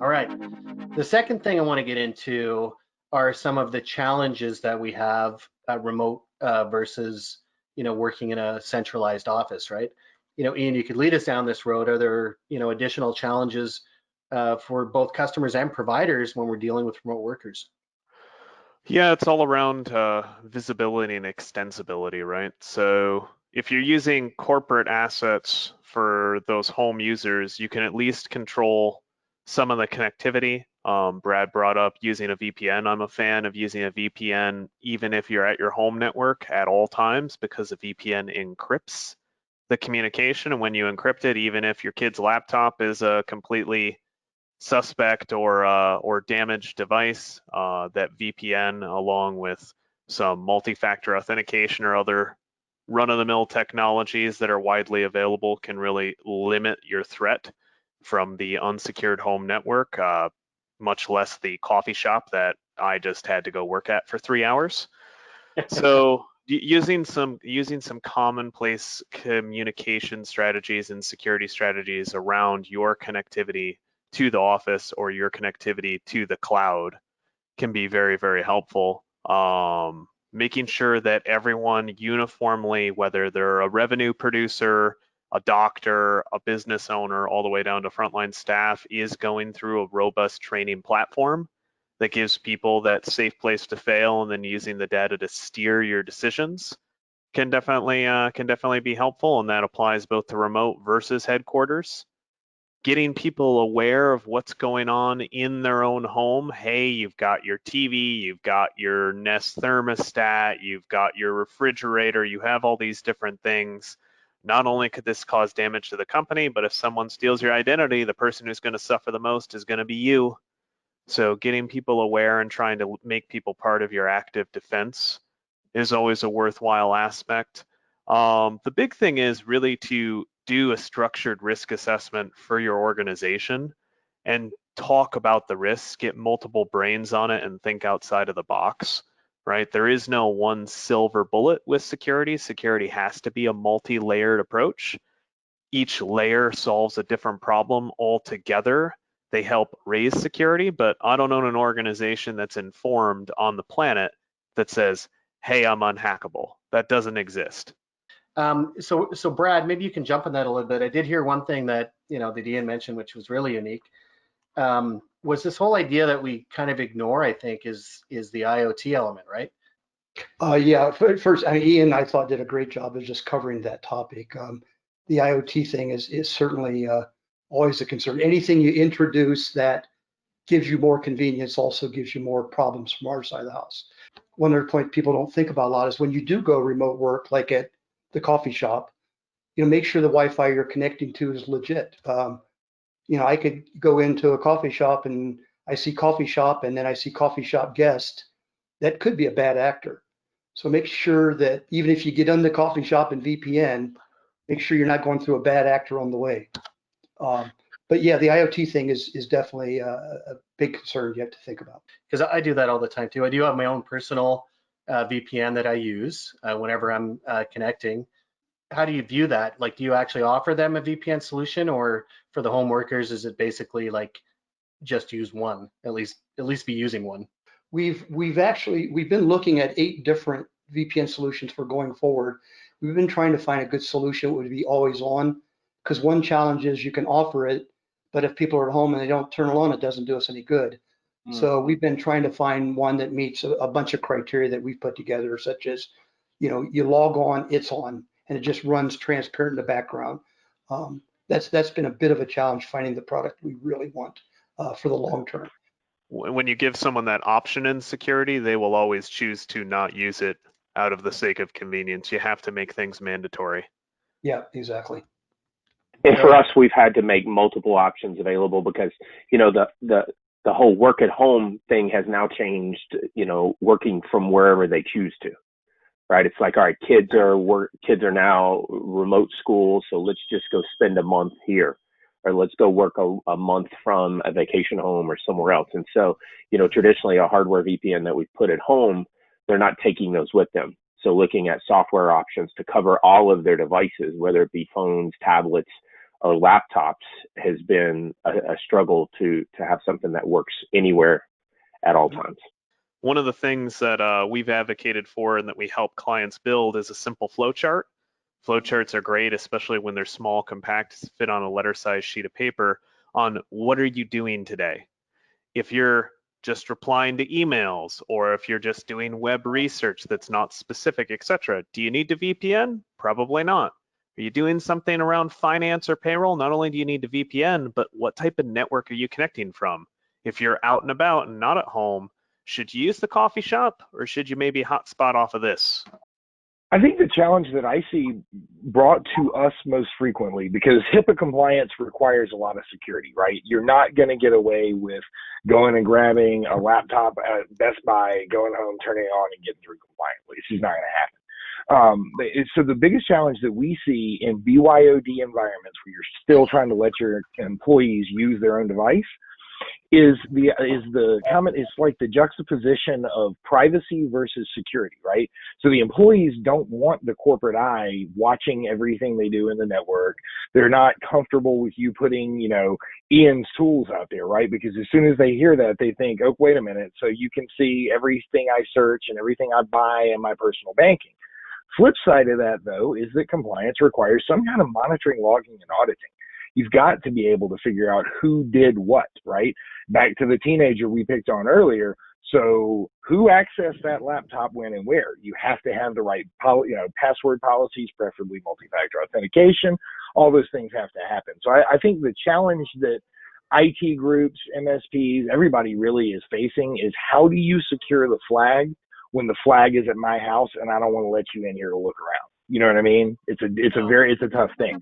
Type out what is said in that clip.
All right. The second thing I want to get into are some of the challenges that we have at remote versus, working in a centralized office, right? Ian, you could lead us down this road. Are there, additional challenges for both customers and providers when we're dealing with remote workers? Yeah, it's all around visibility and extensibility, right? So if you're using corporate assets for those home users, you can at least control some of the connectivity. Brad brought up using a VPN. I'm a fan of using a VPN even if you're at your home network at all times because a VPN encrypts the communication. And when you encrypt it, even if your kid's laptop is a completely suspect or damaged device, that VPN, along with some multi-factor authentication or other run-of-the-mill technologies that are widely available, can really limit your threat from the unsecured home network, much less the coffee shop that I just had to go work at for 3 hours. So using some commonplace communication strategies and security strategies around your connectivity to the office or your connectivity to the cloud can be very, very helpful. Making sure that everyone uniformly, whether they're a revenue producer, a doctor, a business owner, all the way down to frontline staff, is going through a robust training platform that gives people that safe place to fail, and then using the data to steer your decisions can definitely be helpful, and that applies both to remote versus headquarters. Getting people aware of what's going on in their own home. Hey, you've got your TV, you've got your Nest thermostat, you've got your refrigerator, you have all these different things. Not only could this cause damage to the company, but if someone steals your identity, the person who's going to suffer the most is going to be you. So getting people aware and trying to make people part of your active defense is always a worthwhile aspect. The big thing is really to do a structured risk assessment for your organization and talk about the risks, get multiple brains on it, and think outside of the box, right? There is no one silver bullet with security. Security has to be a multi-layered approach. Each layer solves a different problem altogether. They help raise security, but I don't own an organization that's informed on the planet that says, hey, I'm unhackable. That doesn't exist. So Brad, maybe you can jump on that a little bit. I did hear one thing that, that Ian mentioned, which was really unique, was this whole idea that we kind of ignore, I think, is the IoT element, right? Yeah, first, I mean, Ian, I thought did a great job of just covering that topic. The IoT thing is certainly always a concern. Anything you introduce that gives you more convenience also gives you more problems from our side of the house. One other point people don't think about a lot is when you do go remote work, like at the coffee shop, make sure the Wi-Fi you're connecting to is legit. I could go into a coffee shop and I see coffee shop and then I see coffee shop guest. That could be a bad actor. So make sure that even if you get on the coffee shop and VPN, make sure you're not going through a bad actor on the way. But yeah, the IoT thing is definitely a big concern you have to think about. Because I do that all the time too. I do have my own personal VPN that I use whenever I'm connecting. How do you view that? Like, do you actually offer them a VPN solution, or for the home workers, is it basically like just use one, at least be using one? We've been looking at 8 different VPN solutions for going forward. We've been trying to find a good solution that would be always on, because one challenge is you can offer it, but if people are at home and they don't turn it on, it doesn't do us any good. So we've been trying to find one that meets a bunch of criteria that we've put together, such as, you log on, it's on, and it just runs transparent in the background. That's been a bit of a challenge finding the product we really want for the long term. When you give someone that option in security, they will always choose to not use it out of the sake of convenience. You have to make things mandatory. Yeah, exactly. And for us, we've had to make multiple options available because, the whole work at home thing has now changed, working from wherever they choose to, right? It's like, all right, kids are now remote school, so let's just go spend a month here, or let's go work a month from a vacation home or somewhere else. And so, traditionally a hardware VPN that we put at home, they're not taking those with them. So looking at software options to cover all of their devices, whether it be phones, tablets, or laptops has been a struggle to have something that works anywhere at all times. One of the things that we've advocated for and that we help clients build is a simple flowchart. Flowcharts are great, especially when they're small, compact, fit on a letter-sized sheet of paper on what are you doing today. If you're just replying to emails, or if you're just doing web research that's not specific, etc. Do you need to VPN? Probably not. Are you doing something around finance or payroll? Not only do you need to VPN, but what type of network are you connecting from? If you're out and about and not at home, should you use the coffee shop, or should you maybe hotspot off of this? I think the challenge that I see brought to us most frequently, because HIPAA compliance requires a lot of security, right? You're not going to get away with going and grabbing a laptop at Best Buy, going home, turning it on, and getting through compliantly. It's just not going to happen. So the biggest challenge that we see in BYOD environments where you're still trying to let your employees use their own device is the comment. It's like the juxtaposition of privacy versus security, right? So the employees don't want the corporate eye watching everything they do in the network. They're not comfortable with you putting, Ian's tools out there, right? Because as soon as they hear that, they think, oh, wait a minute, so you can see everything I search and everything I buy in my personal banking. Flip side of that, though, is that compliance requires some kind of monitoring, logging, and auditing. You've got to be able to figure out who did what, right? Back to the teenager we picked on earlier. So who accessed that laptop when and where? You have to have the right password policies, preferably multi-factor authentication. All those things have to happen. So I think the challenge that IT groups, MSPs, everybody really is facing is how do you secure the flag when the flag is at my house and I don't want to let you in here to look around? You know what I mean? It's a tough thing.